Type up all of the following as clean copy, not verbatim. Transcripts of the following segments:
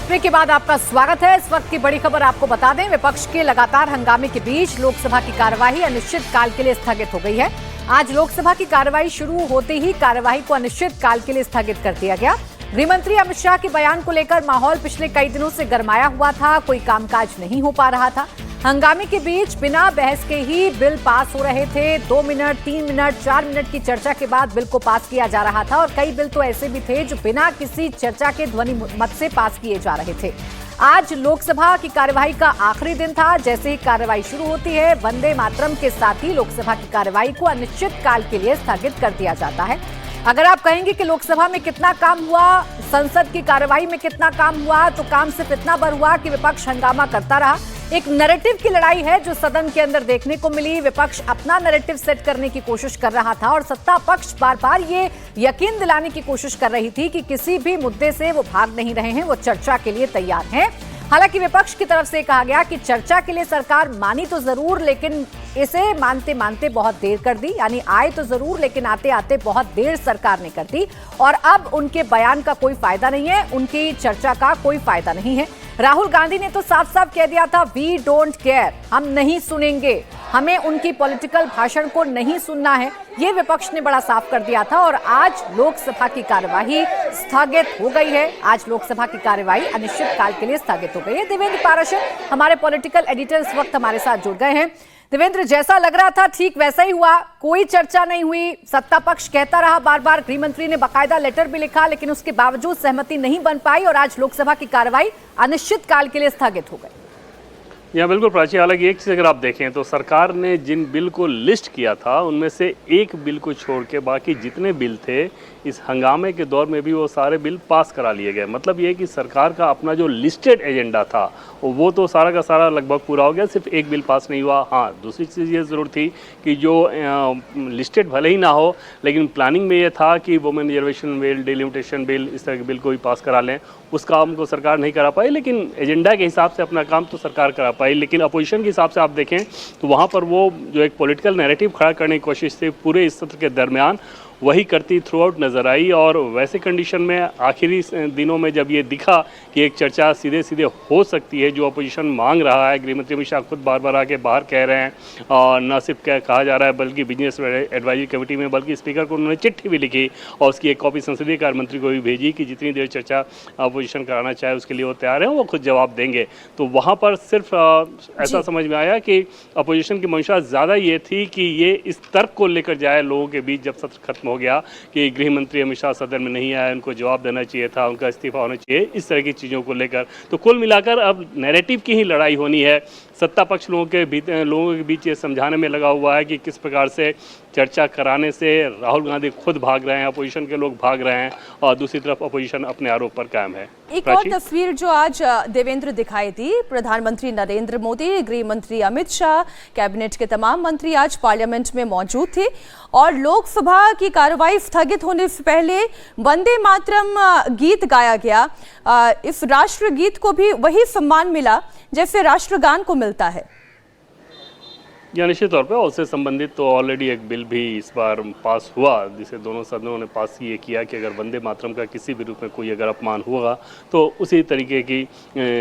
Break के बाद आपका स्वागत है। इस वक्त की बड़ी खबर आपको बता दें, विपक्ष के लगातार हंगामे के बीच लोकसभा की कार्यवाही अनिश्चित काल के लिए स्थगित हो गई है। आज लोकसभा की कार्यवाही शुरू होते ही कार्यवाही को अनिश्चित काल के लिए स्थगित कर दिया गया। गृहमंत्री अमित शाह के बयान को लेकर माहौल पिछले कई दिनों से गरमाया हुआ था, कोई कामकाज नहीं हो पा रहा था। हंगामे के बीच बिना बहस के ही बिल पास हो रहे थे। 2 मिनट, 3 मिनट, 4 मिनट की चर्चा के बाद बिल को पास किया जा रहा था और कई बिल तो ऐसे भी थे जो बिना किसी चर्चा के ध्वनि मत से पास किए जा रहे थे। आज लोकसभा की कार्यवाही का आखिरी दिन था। जैसे ही कार्यवाही शुरू होती है, वंदे मातरम के साथ ही लोकसभा की कार्यवाही को अनिश्चित काल के लिए स्थगित कर दिया जाता है। अगर आप कहेंगे कि लोकसभा में कितना काम हुआ, संसद की कार्यवाही में कितना काम हुआ, तो काम सिर्फ इतना भर हुआ कि विपक्ष हंगामा करता रहा। एक नैरेटिव की लड़ाई है जो सदन के अंदर देखने को मिली। विपक्ष अपना नैरेटिव सेट करने की कोशिश कर रहा था और सत्ता पक्ष बार बार ये यकीन दिलाने की कोशिश कर रही थी कि किसी भी मुद्दे से वो भाग नहीं रहे हैं, वो चर्चा के लिए तैयार हैं। हालांकि विपक्ष की तरफ से कहा गया कि चर्चा के लिए सरकार मानी तो जरूर, लेकिन इसे मानते मानते बहुत देर कर दी। यानी आए तो जरूर, लेकिन आते आते बहुत देर सरकार ने कर दी और अब उनके बयान का कोई फायदा नहीं है, उनकी चर्चा का कोई फायदा नहीं है। राहुल गांधी ने तो साफ साफ कह दिया था, वी डोंट केयर, हम नहीं सुनेंगे, हमें उनकी पॉलिटिकल भाषण को नहीं सुनना है, ये विपक्ष ने बड़ा साफ कर दिया था। और आज लोकसभा की कार्यवाही स्थगित हो गई है। आज लोकसभा की कार्यवाही अनिश्चित काल के लिए स्थगित हो गई है। देवेंद्र पाराशर हमारे पॉलिटिकल एडिटर इस वक्त हमारे साथ जुड़ गए हैं। देवेंद्र, जैसा लग रहा था ठीक वैसा ही हुआ, कोई चर्चा नहीं हुई, सत्ता पक्ष कहता रहा बार बार, गृहमंत्री ने बाकायदा लेटर भी लिखा, लेकिन उसके बावजूद सहमति नहीं बन पाई और आज लोकसभा की कार्यवाही अनिश्चित काल के लिए स्थगित हो गई। यहाँ बिल्कुल प्राची, हालांकि एक चीज़ अगर आप देखें तो सरकार ने जिन बिल को लिस्ट किया था उनमें से एक बिल को छोड़ के बाकी जितने बिल थे इस हंगामे के दौर में भी वो सारे बिल पास करा लिए गए। मतलब ये कि सरकार का अपना जो लिस्टेड एजेंडा था वो तो सारा का सारा लगभग पूरा हो गया, सिर्फ एक बिल पास नहीं हुआ। हाँ, दूसरी चीज़ ये ज़रूर थी कि जो लिस्टेड भले ही ना हो, लेकिन प्लानिंग में ये था कि women reservation bill, delimitation bill, इस तरह के बिल को भी पास करा लें। उस काम को सरकार नहीं करा पाई, लेकिन एजेंडा के हिसाब से अपना काम तो सरकार करा पाई। लेकिन अपोजिशन के हिसाब से आप देखें तो वहाँ पर वो जो एक पॉलिटिकल नैरेटिव खड़ा करने की कोशिश थी पूरे इस सत्र के दरमियान, वही करती थ्रू आउट नजर आई। और वैसे कंडीशन में आखिरी दिनों में जब ये दिखा कि एक चर्चा सीधे सीधे हो सकती है, जो अपोजिशन मांग रहा है, गृहमंत्री अमित शाह खुद बार बार आके बाहर कह रहे हैं और न सिर्फ कहा जा रहा है बल्कि बिजनेस एडवाइजरी कमेटी में बल्कि स्पीकर को उन्होंने चिट्ठी भी लिखी और उसकी एक कॉपी संसदीय कार्य मंत्री को भी भेजी कि जितनी देर चर्चा अपोजिशन कराना चाहे उसके लिए वो तैयार है, वो खुद जवाब देंगे। तो वहाँ पर सिर्फ ऐसा समझ में आया कि अपोजिशन की मंशा ज़्यादा ये थी कि ये इस तर्क को लेकर जाए लोगों के बीच जब सत्र खत्म हो गया कि गृह मंत्री अमित शाह सदन में नहीं आए, उनको जवाब देना चाहिए था, उनका इस्तीफा होना चाहिए, इस तरह की चीज़ों को लेकर। तो कुल मिलाकर अब नैरेटिव की ही लड़ाई होनी है। सत्ता पक्ष लोगों के बीच ये समझाने में लगा हुआ है कि किस प्रकार से चर्चा कराने से राहुल गांधी खुद भाग रहे हैं, अपोजिशन के लोग भाग रहे हैं और दूसरी तरफ अपोजिशन अपने आरोप पर कायम है। एक और तस्वीर जो आज देवेंद्र दिखाई दी, प्रधानमंत्री नरेंद्र मोदी, गृह मंत्री अमित शाह, कैबिनेट के तमाम मंत्री आज पार्लियामेंट में मौजूद थे और लोकसभा की कार्यवाही स्थगित होने से पहले वंदे मातरम गीत गाया गया। इस राष्ट्र गीत को भी वही सम्मान मिला जैसे राष्ट्रगान को मिलता है। या निश्चित तौर पे उससे संबंधित तो ऑलरेडी एक बिल भी इस बार पास हुआ, जिसे दोनों सदनों ने पास ये किया कि अगर वंदे मातरम का किसी भी रूप में कोई अगर अपमान होगा तो उसी तरीके की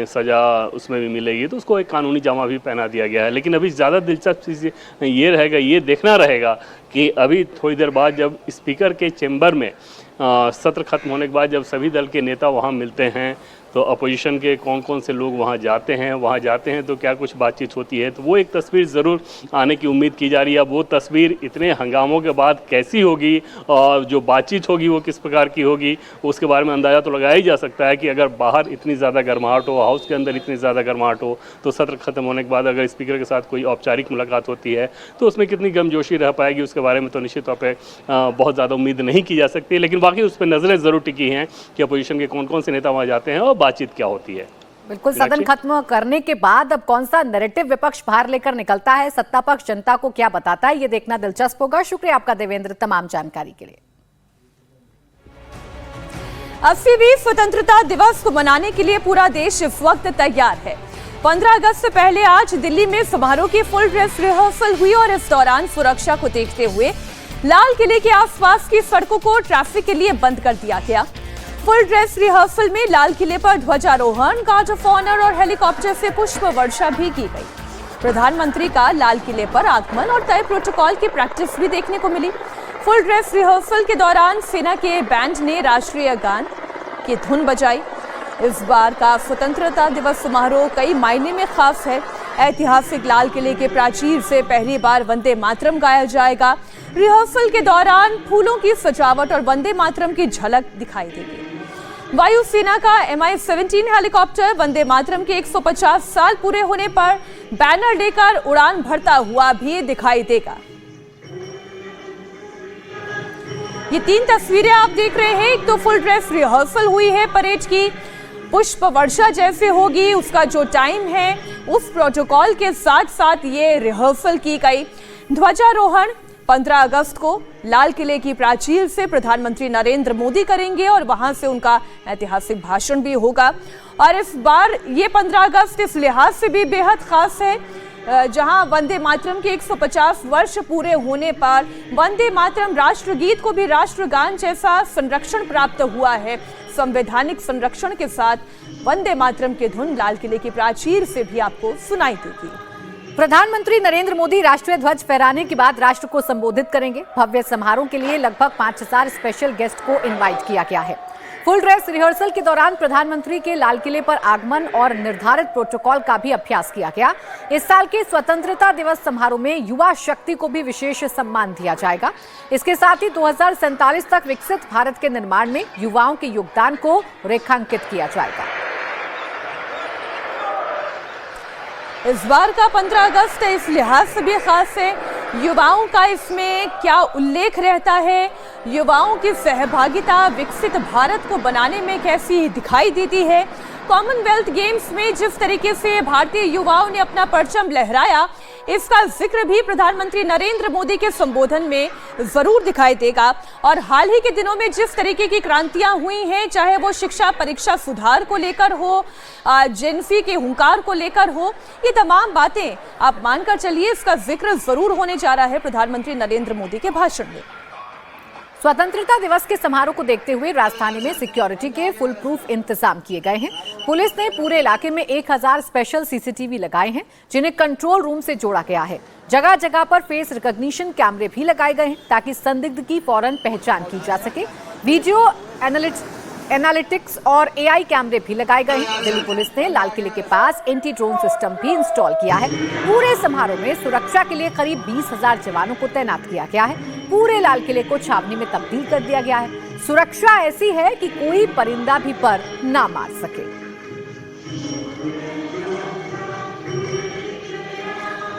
सज़ा उसमें भी मिलेगी। तो उसको एक कानूनी जामा भी पहना दिया गया है। लेकिन अभी ज़्यादा दिलचस्प चीज़ ये रहेगा, ये देखना रहेगा कि अभी थोड़ी देर बाद जब स्पीकर के चैम्बर में सत्र खत्म होने के बाद जब सभी दल के नेता वहाँ मिलते हैं तो अपोजिशन के कौन कौन से लोग वहाँ जाते हैं तो क्या कुछ बातचीत होती है। तो वो एक तस्वीर ज़रूर आने की उम्मीद की जा रही है। अब वो तस्वीर इतने हंगामों के बाद कैसी होगी और जो बातचीत होगी वो किस प्रकार की होगी, उसके बारे में अंदाज़ा तो लगाया ही जा सकता है कि अगर बाहर इतनी ज़्यादा गर्माहट हो, हाउस के अंदर इतनी ज़्यादा गर्माहट हो, तो सत्र खत्म होने के बाद अगर स्पीकर के साथ कोई औपचारिक मुलाकात होती है तो उसमें कितनी गर्मजोशी रह पाएगी, उसके बारे में तो निश्चित तौर पर बहुत ज़्यादा उम्मीद नहीं की जा सकती। लेकिन बाकी उस पर नज़रें ज़रूर टिकी हैं कि अपोजिशन के कौन कौन से नेता वहाँ जाते हैं और बातचीत क्या होती है। बिल्कुल, सदन खत्म करने के बाद अब कौन सा नैरेटिव विपक्ष बाहर लेकर निकलता है, सत्ता पक्ष जनता को क्या बताता है, ये देखना दिलचस्प होगा। शुक्रिया आपका देवेंद्र तमाम जानकारी के लिए। 80वीं स्वतंत्रता दिवस को मनाने के लिए पूरा देश इस वक्त तैयार है। 15 अगस्त से पहले आज दिल्ली में समारोह की फुल ड्रेस रिहर्सल हुई और इस दौरान सुरक्षा को देखते हुए लाल किले के आसपास की सड़कों को ट्रैफिक के लिए बंद कर दिया गया। फुल ड्रेस रिहर्सल में लाल किले पर ध्वजारोहण, गार्ड ऑफ ऑनर और हेलीकॉप्टर से पुष्प वर्षा भी की गई। प्रधानमंत्री का लाल किले पर आगमन और तय प्रोटोकॉल की प्रैक्टिस भी देखने को मिली। फुल ड्रेस रिहर्सल के दौरान सेना के बैंड ने राष्ट्रीय गान की धुन बजाई। इस बार का स्वतंत्रता दिवस समारोह कई मायने में खास है। ऐतिहासिक लाल किले के प्राचीर से पहली बार वंदे मातरम गाया जाएगा। रिहर्सल के दौरान फूलों की सजावट और वंदे मातरम की झलक दिखाई देगी। वायुसेना का Mi-17 हेलीकॉप्टर वंदे मातरम के 150 साल पूरे होने पर बैनर लेकर उड़ान भरता हुआ भी दिखाई देगा। ये 3 तस्वीरें आप देख रहे हैं। एक तो फुल ड्रेस रिहर्सल हुई है परेड की, पुष्प वर्षा जैसे होगी उसका जो टाइम है उस प्रोटोकॉल के साथ साथ ये रिहर्सल की गई। ध्वजारोहण 15 अगस्त को लाल किले की प्राचीर से प्रधानमंत्री नरेंद्र मोदी करेंगे और वहां से उनका ऐतिहासिक भाषण भी होगा। और इस बार ये 15 अगस्त इस लिहाज से भी बेहद खास है जहां वंदे मातरम के 150 वर्ष पूरे होने पर वंदे मातरम राष्ट्रगीत को भी राष्ट्रगान जैसा संरक्षण प्राप्त हुआ है। संवैधानिक संरक्षण के साथ वंदे मातरम की धुन लाल किले की प्राचीर से भी आपको सुनाई देगी। प्रधानमंत्री नरेंद्र मोदी राष्ट्रीय ध्वज फहराने के बाद राष्ट्र को संबोधित करेंगे। भव्य समारोह के लिए लगभग 5000 स्पेशल गेस्ट को इनवाइट किया गया है। फुल ड्रेस रिहर्सल के दौरान प्रधानमंत्री के लाल किले पर आगमन और निर्धारित प्रोटोकॉल का भी अभ्यास किया गया। इस साल के स्वतंत्रता दिवस समारोह में युवा शक्ति को भी विशेष सम्मान दिया जाएगा। इसके साथ ही 2047 तक विकसित भारत के निर्माण में युवाओं के योगदान को रेखांकित किया जाएगा। इस बार का 15 अगस्त इस लिहाज से भी खास है। युवाओं का इसमें क्या उल्लेख रहता है, युवाओं की सहभागिता विकसित भारत को बनाने में कैसी दिखाई देती है। कॉमनवेल्थ गेम्स में जिस तरीके से भारतीय युवाओं ने अपना परचम लहराया, इसका जिक्र भी प्रधानमंत्री नरेंद्र मोदी के संबोधन में जरूर दिखाई देगा। और हाल ही के दिनों में जिस तरीके की क्रांतियां हुई हैं, चाहे वो शिक्षा परीक्षा सुधार को लेकर हो, जेनसी के हुंकार को लेकर हो, ये तमाम बातें आप मानकर चलिए इसका जिक्र जरूर होने जा रहा है प्रधानमंत्री नरेंद्र मोदी के भाषण में। स्वतंत्रता दिवस के समारोह को देखते हुए राजधानी में सिक्योरिटी के फुल प्रूफ इंतजाम किए गए हैं। पुलिस ने पूरे इलाके में 1000 स्पेशल सीसीटीवी लगाए हैं, जिन्हें कंट्रोल रूम से जोड़ा गया है। जगह जगह पर फेस रिकॉग्निशन कैमरे भी लगाए गए हैं ताकि संदिग्ध की फौरन पहचान की जा सके। वीडियो एनालिटिक्स और AI कैमरे भी लगाए गए हैं। दिल्ली पुलिस ने लाल किले के पास एंटी ड्रोन सिस्टम भी इंस्टॉल किया है। पूरे समारोह में सुरक्षा के लिए करीब 20,000 जवानों को तैनात किया गया है। पूरे लाल किले को छावनी में तब्दील कर दिया गया है। सुरक्षा ऐसी है कि कोई परिंदा भी पर ना मार सके।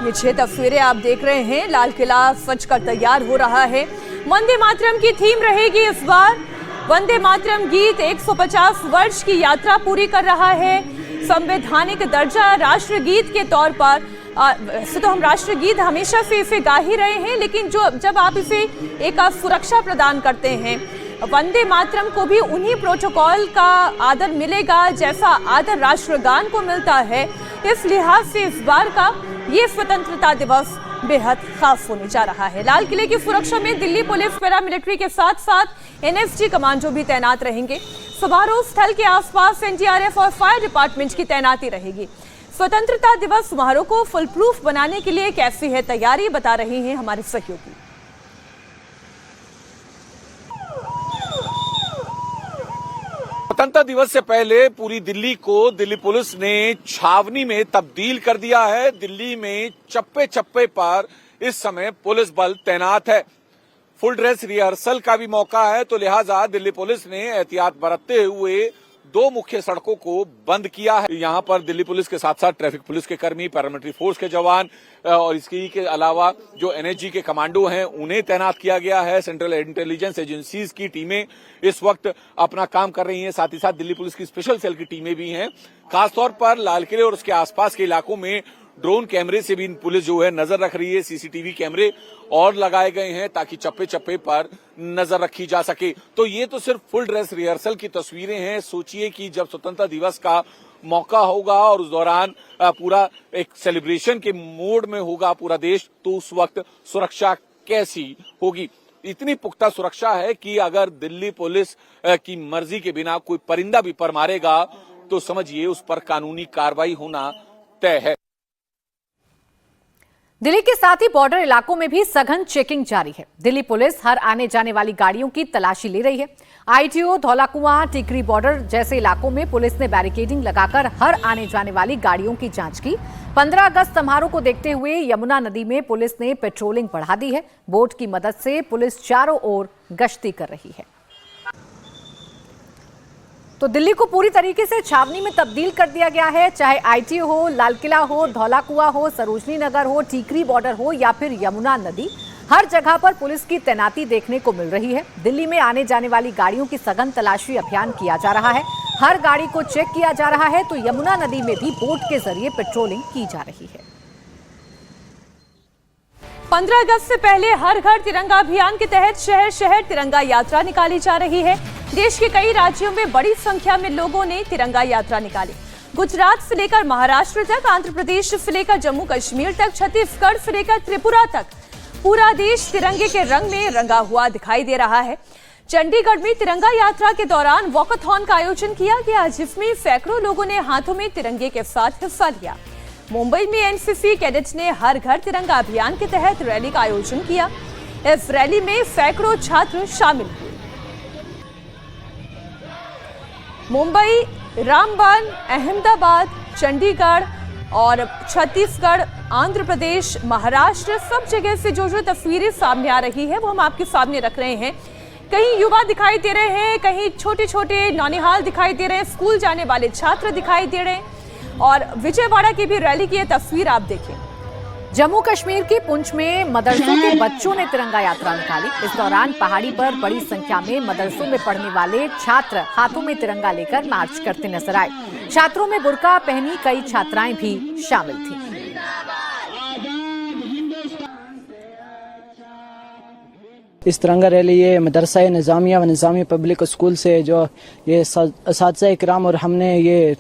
ये 6 तस्वीरें आप देख रहे हैं। लाल किला सजकर तैयार हो रहा है। वंदे मातरम की थीम रहेगी इस बार। वंदे मातरम गीत 150 वर्ष की यात्रा पूरी कर रहा है। संवैधानिक दर्जा राष्ट्रगीत के तौर पर वैसे तो हम राष्ट्रगीत हमेशा से इसे गा ही रहे हैं, लेकिन जब आप इसे एक सुरक्षा प्रदान करते हैं, वंदे मातरम को भी उन्हीं प्रोटोकॉल का आदर मिलेगा जैसा आदर राष्ट्रगान को मिलता है। इस लिहाज से इस बार का ये स्वतंत्रता दिवस बेहद खास होने जा रहा है। लाल किले की सुरक्षा में दिल्ली पुलिस पैरामिलिट्री के साथ साथ NSG कमांडो भी तैनात रहेंगे। समारोह स्थल के आसपास NDRF और फायर डिपार्टमेंट की तैनाती रहेगी। स्वतंत्रता दिवस समारोह को फुल प्रूफ बनाने के लिए कैसी है तैयारी, बता रहे हैं हमारे सहयोगी। स्वतंत्रता दिवस से पहले पूरी दिल्ली को दिल्ली पुलिस ने छावनी में तब्दील कर दिया है। दिल्ली में चप्पे चप्पे पर इस समय पुलिस बल तैनात है। फुल ड्रेस रिहर्सल का भी मौका है, तो लिहाजा दिल्ली पुलिस ने एहतियात बरतते हुए 2 मुख्य सड़कों को बंद किया है। यहाँ पर दिल्ली पुलिस के साथ साथ ट्रैफिक पुलिस के कर्मी, पैरामिलिट्री फोर्स के जवान और इसके अलावा जो NSG के कमांडो हैं उन्हें तैनात किया गया है। सेंट्रल इंटेलिजेंस एजेंसीज की टीमें इस वक्त अपना काम कर रही हैं। साथ ही साथ दिल्ली पुलिस की स्पेशल सेल की टीमें भी हैं। खासतौर पर लाल किले और उसके आसपास के इलाकों में ड्रोन कैमरे से भी पुलिस जो है नजर रख रही है। CCTV कैमरे और लगाए गए हैं ताकि चप्पे चप्पे पर नजर रखी जा सके। तो ये तो सिर्फ फुल ड्रेस रिहर्सल की तस्वीरें हैं। सोचिए कि जब स्वतंत्रता दिवस का मौका होगा और उस दौरान पूरा एक सेलिब्रेशन के मोड में होगा पूरा देश, तो उस वक्त सुरक्षा कैसी होगी। इतनी पुख्ता सुरक्षा है कि अगर दिल्ली पुलिस की मर्जी के बिना कोई परिंदा भी पर मारेगा तो समझिए उस पर कानूनी कार्रवाई होना तय है। दिल्ली के साथ ही बॉर्डर इलाकों में भी सघन चेकिंग जारी है। दिल्ली पुलिस हर आने जाने वाली गाड़ियों की तलाशी ले रही है। आईटीओ, धौलाकुआं, टिकरी बॉर्डर जैसे इलाकों में पुलिस ने बैरिकेडिंग लगाकर हर आने जाने वाली गाड़ियों की जांच की। 15 अगस्त समारोह को देखते हुए यमुना नदी में पुलिस ने पेट्रोलिंग बढ़ा दी है। बोट की मदद से पुलिस चारों ओर गश्ती कर रही है। तो दिल्ली को पूरी तरीके से छावनी में तब्दील कर दिया गया है। चाहे आईटीओ हो, लाल किला हो, धौलाकुआं हो, सरोजनी नगर हो, टीकरी बॉर्डर हो या फिर यमुना नदी, हर जगह पर पुलिस की तैनाती देखने को मिल रही है। दिल्ली में आने जाने वाली गाड़ियों की सघन तलाशी अभियान किया जा रहा है। हर गाड़ी को चेक किया जा रहा है। तो यमुना नदी में भी बोट के जरिए पेट्रोलिंग की जा रही है। 15 अगस्त से पहले हर घर तिरंगा अभियान के तहत शहर शहर तिरंगा यात्रा निकाली जा रही है। देश के कई राज्यों में बड़ी संख्या में लोगों ने तिरंगा यात्रा निकाली। गुजरात से लेकर महाराष्ट्र तक, आंध्र प्रदेश से लेकर जम्मू कश्मीर तक, छत्तीसगढ़ से लेकर त्रिपुरा तक पूरा देश तिरंगे के रंग में रंगा हुआ दिखाई दे रहा है। चंडीगढ़ में तिरंगा यात्रा के दौरान वॉकथॉन का आयोजन किया गया, जिसमें सैकड़ों लोगों ने हाथों में तिरंगे के साथ हिस्सा लिया। मुंबई में एनसीसी कैडेट्स ने हर घर तिरंगा अभियान के तहत रैली का आयोजन किया। इस रैली में सैकड़ों छात्र शामिल हुए। मुंबई, रामबन, अहमदाबाद, चंडीगढ़ और छत्तीसगढ़, आंध्र प्रदेश, महाराष्ट्र, सब जगह से जो जो तस्वीरें सामने आ रही है वो हम आपके सामने रख रहे हैं। कहीं युवा दिखाई दे रहे हैं, कहीं छोटे छोटे नौनिहाल दिखाई दे रहे हैं, स्कूल जाने वाले छात्र दिखाई दे रहे हैं और विजयवाड़ा की भी रैली की ये तस्वीर आप देखें। जम्मू कश्मीर के पुंछ में मदरसों के बच्चों ने तिरंगा यात्रा निकाली। इस दौरान पहाड़ी पर बड़ी संख्या में मदरसों में पढ़ने वाले छात्र हाथों में तिरंगा लेकर मार्च करते नजर आए। छात्रों में बुर्का पहनी कई छात्राएं भी शामिल थीं। इस तिरंगा रैली ये मदरसा निज़ामिया व निज़ामी पब्लिक स्कूल से जो ये असातिज़ा इकराम और हमने ये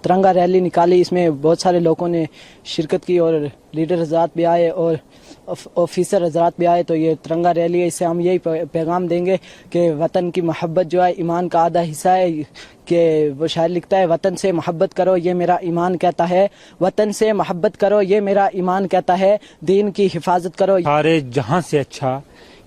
तिरंगा रैली निकाली। इसमें बहुत सारे लोगों ने शिरकत की और लीडर हज़रात भी आए और ऑफिसर हज़रात भी आए। तो ये तिरंगा रैली है, इससे हम यही पैगाम देंगे कि वतन की मोहब्बत जो है ईमान का आधा हिस्सा है। कि वो शायर लिखता है, वतन से मोहब्बत करो ये मेरा ईमान कहता है, वतन से मोहब्बत करो ये मेरा ईमान कहता है, दीन की हिफाजत करो। सारे जहां से अच्छा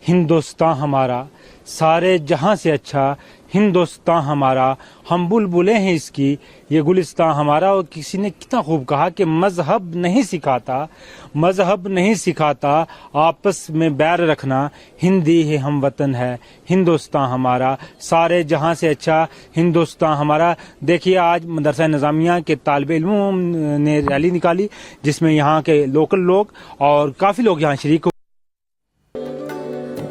हिंदुस्तान हमारा, सारे जहां से अच्छा हिंदुस्तान हमारा, हम बुलबुलें हैं इसकी ये गुलिस्तान हमारा। और किसी ने कितना खूब कहा कि मजहब नहीं सिखाता, मजहब नहीं सिखाता आपस में बैर रखना, हिंदी है हम वतन है हिंदुस्तान हमारा, सारे जहां से अच्छा हिंदुस्तान हमारा। देखिए आज मदरसा निज़ामिया के तालिब इल्मों ने रैली निकाली, जिसमें यहाँ के लोकल लोग और काफी लोग यहाँ शरीक हुए।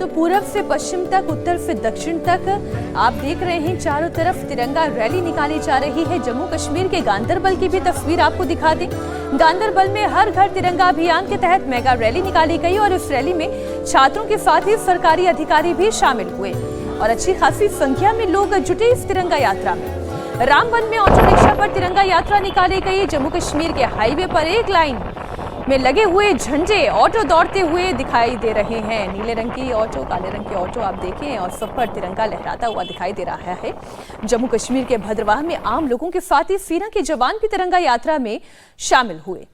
पूरब से पश्चिम तक, उत्तर से दक्षिण तक आप देख रहे हैं चारों तरफ तिरंगा रैली निकाली जा रही है। जम्मू कश्मीर के गांदरबल की भी तस्वीर आपको दिखा दें। गांदरबल में हर घर तिरंगा अभियान के तहत मेगा रैली निकाली गई और इस रैली में छात्रों के साथ ही सरकारी अधिकारी भी शामिल हुए और अच्छी खासी संख्या में लोग जुटे इस तिरंगा यात्रा में। रामबन में ऑटो रिक्शा पर तिरंगा यात्रा निकाली गई। जम्मू कश्मीर के हाईवे पर एक लाइन में लगे हुए झंडे ऑटो दौड़ते हुए दिखाई दे रहे हैं। नीले रंग की ऑटो, काले रंग के ऑटो आप देखें और सब पर तिरंगा लहराता हुआ दिखाई दे रहा है। जम्मू कश्मीर के भद्रवाह में आम लोगों के साथ ही सेना के जवान भी तिरंगा यात्रा में शामिल हुए।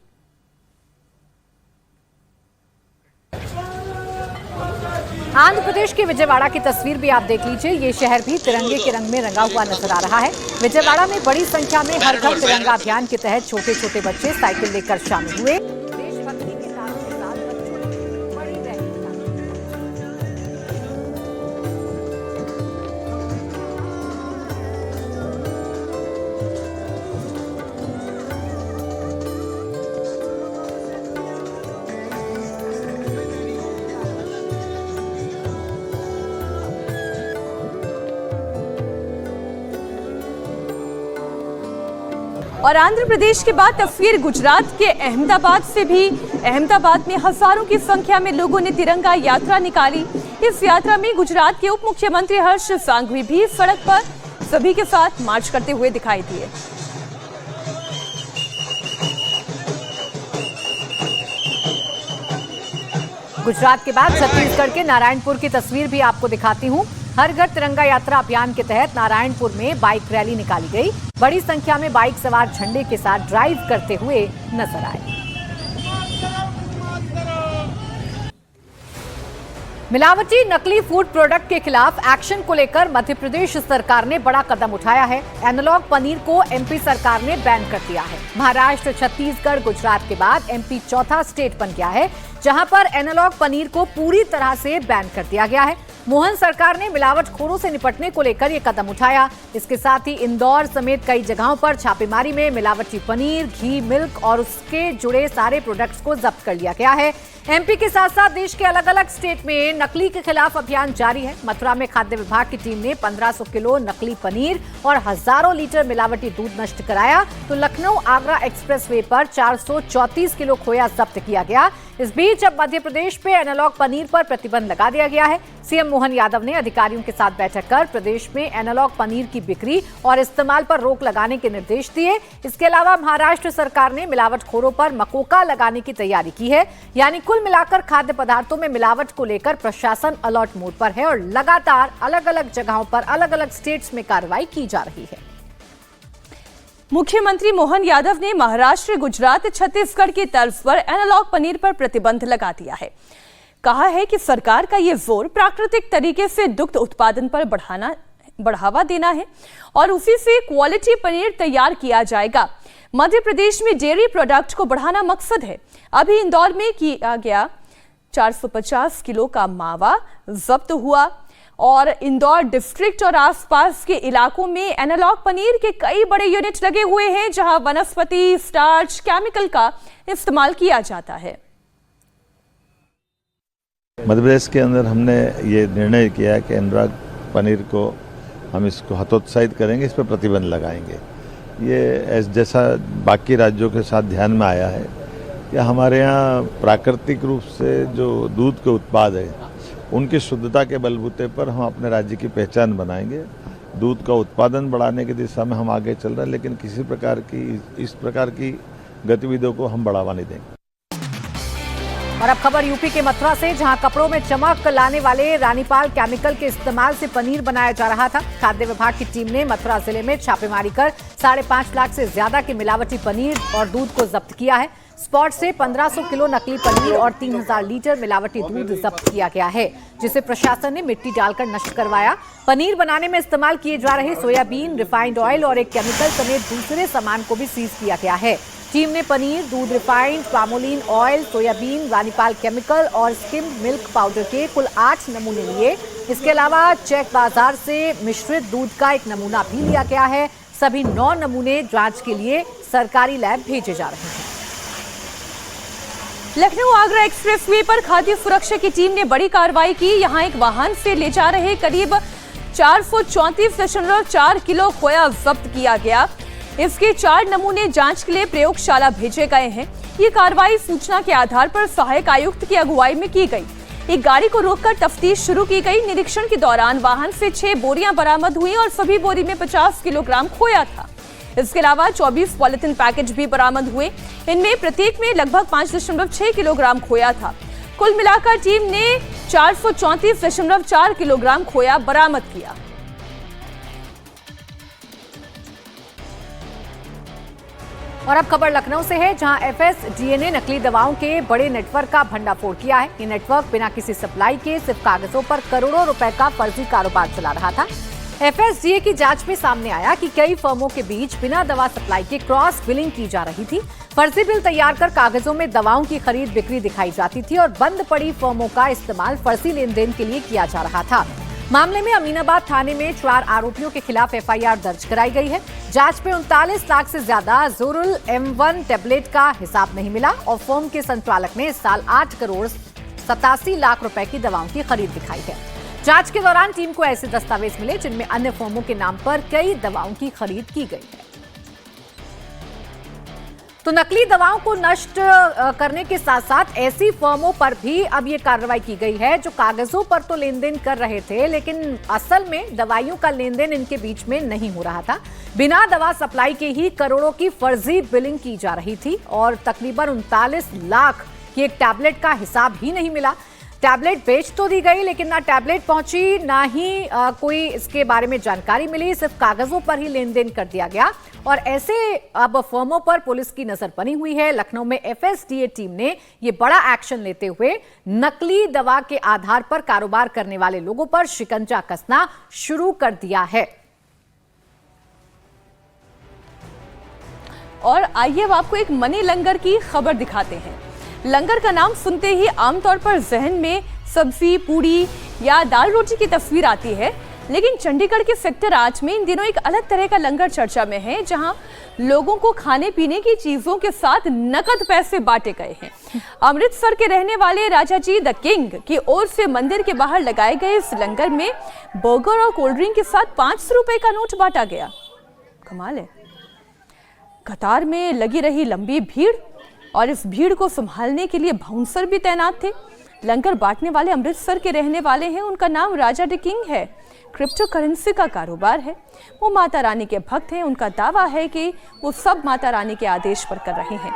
आंध्र प्रदेश के विजयवाड़ा की तस्वीर भी आप देख लीजिए। ये शहर भी तिरंगे के रंग में रंगा हुआ नजर आ रहा है। विजयवाड़ा में बड़ी संख्या में हर घर तिरंगा अभियान के तहत छोटे छोटे बच्चे साइकिल लेकर शामिल हुए। देशभक्ति के नारों के साथ बच्चों ने बड़ी रैली निकाली। और आंध्र प्रदेश के बाद तस्वीर गुजरात के अहमदाबाद से भी। अहमदाबाद में हजारों की संख्या में लोगों ने तिरंगा यात्रा निकाली। इस यात्रा में गुजरात के उप मुख्यमंत्री हर्ष सांघवी भी सड़क पर सभी के साथ मार्च करते हुए दिखाई दिए। गुजरात के बाद छत्तीसगढ़ के नारायणपुर की तस्वीर भी आपको दिखाती हूँ। हर घर तिरंगा यात्रा अभियान के तहत नारायणपुर में बाइक रैली निकाली गई। बड़ी संख्या में बाइक सवार झंडे के साथ ड्राइव करते हुए नजर आए। मिलावटी नकली फूड प्रोडक्ट के खिलाफ एक्शन को लेकर मध्य प्रदेश सरकार ने बड़ा कदम उठाया है। एनालॉग पनीर को एमपी सरकार ने बैन कर दिया है। महाराष्ट्र, छत्तीसगढ़, गुजरात के बाद एमपी चौथा स्टेट बन गया है जहां पर एनालॉग पनीर को पूरी तरह से बैन कर दिया गया है। मोहन सरकार ने मिलावटखोरों से निपटने को लेकर यह कदम उठाया। इसके साथ ही इंदौर समेत कई जगहों पर छापेमारी में मिलावटी पनीर, घी, मिल्क और उसके जुड़े सारे प्रोडक्ट्स को जब्त कर लिया गया है। एमपी के साथ साथ देश के अलग अलग स्टेट में नकली के खिलाफ अभियान जारी है। मथुरा में खाद्य विभाग की टीम ने 1500 किलो नकली पनीर और हजारों लीटर मिलावटी दूध नष्ट कराया। तो लखनऊ आगरा एक्सप्रेसवे पर 434 किलो खोया जब्त किया गया। इस बीच अब मध्य प्रदेश पे एनालॉग पनीर पर प्रतिबंध लगा दिया गया है। सीएम मोहन यादव ने अधिकारियों के साथ बैठक कर प्रदेश में एनालॉग पनीर की बिक्री और इस्तेमाल पर रोक लगाने के निर्देश दिए। इसके अलावा महाराष्ट्र सरकार ने मिलावटखोरों पर मकोका लगाने की तैयारी की है। यानी कुल मिलाकर खाद्य पदार्थों में मिलावट को लेकर प्रशासन अलर्ट मोड पर है और लगातार अलग अलग जगहों पर अलग अलग स्टेट्स में कार्रवाई की जा रही है। मुख्यमंत्री मोहन यादव ने महाराष्ट्र, गुजरात, छत्तीसगढ़ की तर्ज पर एनालॉग पनीर पर प्रतिबंध लगा दिया है। कहा है कि सरकार का ये जोर प्राकृतिक तरीके से दुग्ध उत्पादन पर बढ़ावा देना है और उसी से क्वालिटी पनीर तैयार किया जाएगा। मध्य प्रदेश में डेयरी प्रोडक्ट को बढ़ाना मकसद है। अभी इंदौर में किया गया 450 किलो का मावा जब्त हुआ और इंदौर डिस्ट्रिक्ट और आसपास के इलाकों में एनालॉग पनीर के कई बड़े यूनिट लगे हुए हैं जहां वनस्पति स्टार्च केमिकल का इस्तेमाल किया जाता है। मध्य प्रदेश के अंदर हमने ये निर्णय किया कि एनालॉग पनीर को हम इसको हतोत्साहित करेंगे, इस पर प्रतिबंध लगाएंगे। ये जैसा बाकी राज्यों के साथ ध्यान में आया है कि हमारे यहाँ प्राकृतिक रूप से जो दूध के उत्पाद है उनकी शुद्धता के बलबूते पर हम अपने राज्य की पहचान बनाएंगे। दूध का उत्पादन बढ़ाने की दिशा में हम आगे चल रहे हैं, लेकिन किसी प्रकार की इस प्रकार की गतिविधियों को हम बढ़ावा नहीं देंगे। और अब खबर यूपी के मथुरा से, जहां कपड़ों में चमक लाने वाले रानीपाल केमिकल के इस्तेमाल से पनीर बनाया जा रहा था। खाद्य विभाग की टीम ने मथुरा जिले में छापेमारी कर 5.5 लाख से ज्यादा के मिलावटी पनीर और दूध को जब्त किया है। स्पॉट से 1500 किलो नकली पनीर और 3000 लीटर मिलावटी दूध जब्त किया गया है, जिसे प्रशासन ने मिट्टी डालकर नष्ट करवाया। पनीर बनाने में इस्तेमाल किए जा रहे सोयाबीन, रिफाइंड ऑयल और एक केमिकल समेत दूसरे सामान को भी सीज किया गया है। टीम ने पनीर, दूध, refined, palmolein oil, soybean, Ranipal chemical और स्किम मिल्क पाउडर के कुल 8 नमूने लिए। इसके अलावा चेक बाजार से मिश्रित दूध का एक नमूना भी लिया गया है। सभी 9 नमूने जांच के लिए सरकारी लैब भेजे जा रहे हैं। लखनऊ आगरा एक्सप्रेसवे पर खाद्य सुरक्षा की टीम ने बड़ी कार्रवाई की। यहां एक वाहन से ले जा रहे करीब 434.4 किलो खोया जब्त किया गया। इसके 4 नमूने जांच के लिए प्रयोगशाला भेजे गए हैं। ये कार्रवाई सूचना के आधार पर सहायक आयुक्त की अगुवाई में की गई। एक गाड़ी को रोककर तफ्तीश शुरू की गई। निरीक्षण के दौरान वाहन से 6 बोरियां बरामद हुई और सभी बोरी में 50 किलोग्राम खोया था। इसके अलावा 24 पॉलिथीन पैकेज भी बरामद हुए। इनमें प्रत्येक में लगभग 5.6 किलोग्राम खोया था। कुल मिलाकर टीम ने 434.4 किलोग्राम खोया बरामद किया। और अब खबर लखनऊ से है, जहां एफएसडीए ने नकली दवाओं के बड़े नेटवर्क का भंडाफोड़ किया है। ये नेटवर्क बिना किसी सप्लाई के सिर्फ कागजों पर करोड़ों रुपए का फर्जी कारोबार चला रहा था। एफएसडीए की जांच में सामने आया कि कई फर्मों के बीच बिना दवा सप्लाई के क्रॉस बिलिंग की जा रही थी। फर्जी बिल तैयार कर कागजों में दवाओं की खरीद बिक्री दिखाई जाती थी और बंद पड़ी फर्मों का इस्तेमाल फर्जी लेन देन के लिए किया जा रहा था। मामले में अमीनाबाद थाने में 4 आरोपियों के खिलाफ एफआईआर दर्ज कराई गई है। जांच में 39 लाख से ज्यादा जोरुल M1 टेबलेट का हिसाब नहीं मिला और फर्म के संचालक ने इस साल 8 करोड़ 87 लाख रुपए की दवाओं की खरीद दिखाई है। जांच के दौरान टीम को ऐसे दस्तावेज मिले जिनमें अन्य फर्मों के नाम पर कई दवाओं की खरीद की गई है। तो नकली दवाओं को नष्ट करने के साथ साथ ऐसी फर्मों पर भी अब ये कार्रवाई की गई है जो कागजों पर तो लेन देन कर रहे थे, लेकिन असल में दवाइयों का लेन देन इनके बीच में नहीं हो रहा था। बिना दवा सप्लाई के ही करोड़ों की फर्जी बिलिंग की जा रही थी और तकरीबन 39 लाख की एक टैबलेट का हिसाब ही नहीं मिला। टैबलेट बेच तो दी गई, लेकिन ना टैबलेट पहुंची, ना ही कोई इसके बारे में जानकारी मिली, सिर्फ कागजों पर ही लेन देन कर दिया गया। और ऐसे अब फर्मों पर पुलिस की नजर बनी हुई है। लखनऊ में FSDA टीम ने ये बड़ा एक्शन लेते हुए नकली दवा के आधार पर कारोबार करने वाले लोगों पर शिकंजा कसना शुरू कर दिया है। और आइए अब आपको एक मनी लंगर की खबर दिखाते हैं। लंगर का नाम सुनते ही आमतौर पर जहन में सब्जी, पूड़ी या दाल रोटी की तस्वीर आती है, लेकिन चंडीगढ़ के सेक्टर 8 में इन दिनों एक अलग तरह का लंगर चर्चा में है, जहां लोगों को खाने पीने की चीजों के साथ नकद पैसे बांटे गए हैं। अमृतसर के रहने वाले राजा जी द किंग की ओर से मंदिर के बाहर लगाए गए इस लंगर में बर्गर और कोल्ड ड्रिंक के साथ 500 रुपए का नोट बांटा गया। कमाल है। कतार में लगी रही लंबी भीड़, और इस भीड़ को संभालने के लिए बाउंसर भी तैनात थे। लंगर बांटने वाले अमृतसर के रहने वाले हैं, उनका नाम राजा डी किंग है। क्रिप्टो करेंसी का कारोबार है। वो माता रानी के भक्त हैं। उनका दावा है कि वो सब माता रानी के आदेश पर कर रहे हैं।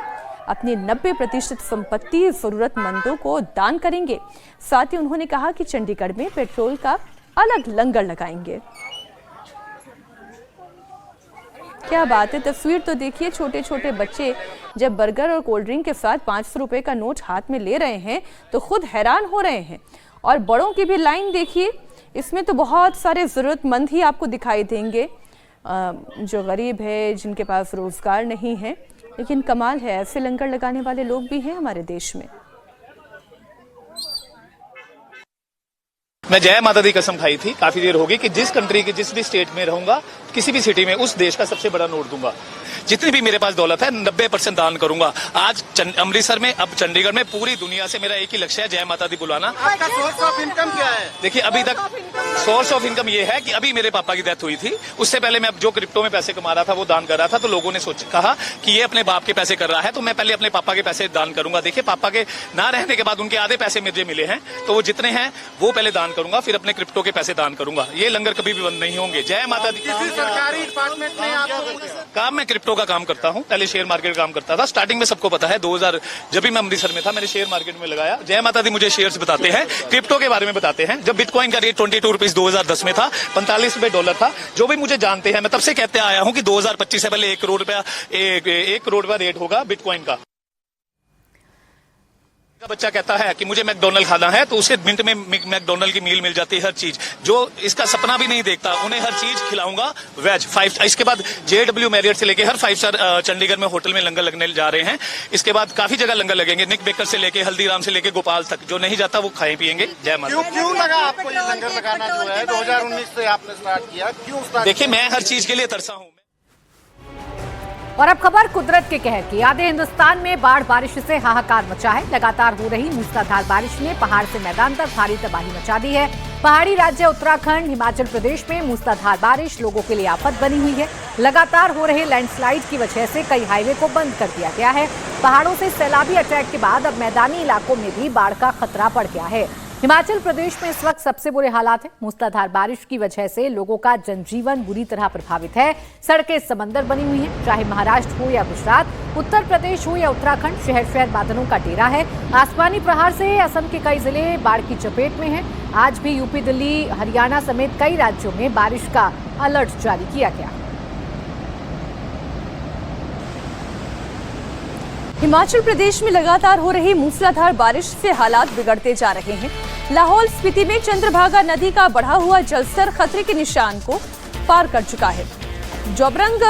अपनी 90% संपत्ति जरूरतमंदों को दान करेंगे। साथ ही उन्होंने कहा कि चंडीगढ़ में पेट्रोल का अलग लंगर लगाएंगे। क्या बात है। तस्वीर तो देखिए, छोटे छोटे बच्चे जब बर्गर और कोल्ड ड्रिंक के साथ 500 रुपए का नोट हाथ में ले रहे हैं तो खुद हैरान हो रहे हैं। और बड़ों की भी लाइन देखिए, इसमें तो बहुत सारे ज़रूरतमंद ही आपको दिखाई देंगे, जो गरीब है, जिनके पास रोज़गार नहीं है। लेकिन कमाल है, ऐसे लंगर लगाने वाले लोग भी हैं हमारे देश में। मैं जय माता दी कसम खाई थी काफी देर होगी कि जिस कंट्री के जिस भी स्टेट में रहूंगा, किसी भी सिटी में, उस देश का सबसे बड़ा नोट दूंगा। जितनी भी मेरे पास दौलत है 90% दान करूंगा। आज अमृतसर में, अब चंडीगढ़ में, पूरी दुनिया से मेरा एक ही लक्ष्य है, जय माता दी बुलाना। आपका सोर्स ऑफ इनकम क्या है? देखिए, अभी तक सोर्स ऑफ इनकम ये है कि अभी मेरे पापा की डेथ हुई थी, उससे पहले मैं जो क्रिप्टो में पैसे कमा रहा था वो दान कर रहा था। तो लोगों ने कहा कि ये अपने बाप के पैसे कर रहा है, तो मैं पहले अपने पापा के पैसे दान करूंगा। देखिए, पापा के ना रहने के बाद उनके आधे पैसे मुझे मिले हैं, तो वो जितने हैं वो पहले दान करूंगा, फिर अपने क्रिप्टो के पैसे दान करूंगा। ये लंगर कभी भी बंद नहीं होंगे। जय माता दी। किसी सरकारी डिपार्टमेंट में काम मैं क्रिप्टो का काम करता हूं। पहले शेयर मार्केट का काम करता था। स्टार्टिंग में सबको पता है 2000 जब भी मैं अमृतसर में था, मैंने शेयर मार्केट में लगाया। जय माता दी मुझे शेयर्स बताते हैं, क्रिप्टो के बारे में बताते हैं। जब बिटकॉइन का रेट 22 रुपीज 2010 में था, 45 रुपए डॉलर था। जो भी मुझे जानते हैं, मैं तब से कहते आया हूं कि 2025 से पहले 1 करोड़ रुपया रेट होगा बिटकॉइन का। बच्चा कहता है कि मुझे मैकडोनल्ड खाना है, तो उसे मिनट में मैकडोनल्ड की मील मिल जाती है, हर चीज। जो इसका सपना भी नहीं देखता, उन्हें हर चीज खिलाऊंगा वेज 5। इसके बाद JW मैरियट से लेके हर 5 स्टार चंडीगढ़ में होटल में लंगर लगने जा रहे हैं। इसके बाद काफी जगह लंगर लगेंगे, निक बेकर से लेके हल्दीराम से लेके गोपाल तक। जो नहीं जाता वो खाए पियेंगे। जय माता। क्यों लगा आपको ये लंगर लगाना जो है 2019 से आपने स्टार्ट किया, क्यों स्टार्ट? देखिए, मैं हर चीज के लिए तरसा हूँ। और अब खबर कुदरत के कहर की। आधे हिंदुस्तान में बाढ़ बारिश से हाहाकार मचा है। लगातार हो रही मूसलाधार बारिश ने पहाड़ से मैदान तक भारी तबाही मचा दी है। पहाड़ी राज्य उत्तराखंड, हिमाचल प्रदेश में मूसलाधार बारिश लोगों के लिए आफत बनी हुई है। लगातार हो रहे लैंडस्लाइड की वजह से कई हाईवे को बंद कर दिया गया है। पहाड़ों से सैलाबी अटैक के बाद अब मैदानी इलाकों में भी बाढ़ का खतरा बढ़ गया है। हिमाचल प्रदेश में इस वक्त सबसे बुरे हालात हैं। मूसलाधार बारिश की वजह से लोगों का जनजीवन बुरी तरह प्रभावित है। सड़कें समंदर बनी हुई हैं। चाहे महाराष्ट्र हो या गुजरात, उत्तर प्रदेश हो या उत्तराखंड, शहर शहर बादलों का डेरा है। आसमानी प्रहार से असम के कई जिले बाढ़ की चपेट में हैं। आज भी यूपी, दिल्ली, हरियाणा समेत कई राज्यों में बारिश का अलर्ट जारी किया गया। हिमाचल प्रदेश में लगातार हो रही मूसलाधार बारिश से हालात बिगड़ते जा रहे हैं। लाहौल स्पीति में चंद्रभागा नदी का बढ़ा हुआ जलस्तर खतरे के निशान को पार कर चुका है। जोबरंग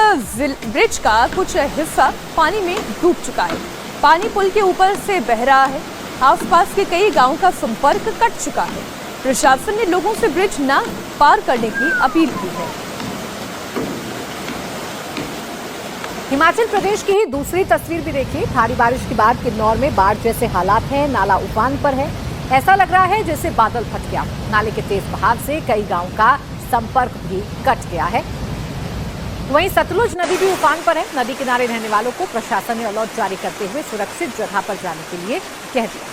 ब्रिज का कुछ हिस्सा पानी में डूब चुका है। पानी पुल के ऊपर से बह रहा है। आसपास के कई गांवों का संपर्क कट चुका है। प्रशासन ने लोगों से ब्रिज न पार करने की अपील की है। हिमाचल प्रदेश की ही दूसरी तस्वीर भी देखिए। भारी बारिश के बाद किन्नौर में बाढ़ जैसे हालात हैं। नाला उफान पर है। ऐसा लग रहा है जैसे बादल फट गया। नाले के तेज बहाव से कई गांवों का संपर्क भी कट गया है। वहीं सतलुज नदी भी उफान पर है। नदी किनारे रहने वालों को प्रशासन ने अलर्ट जारी करते हुए सुरक्षित जगह पर जाने के लिए कह दिया।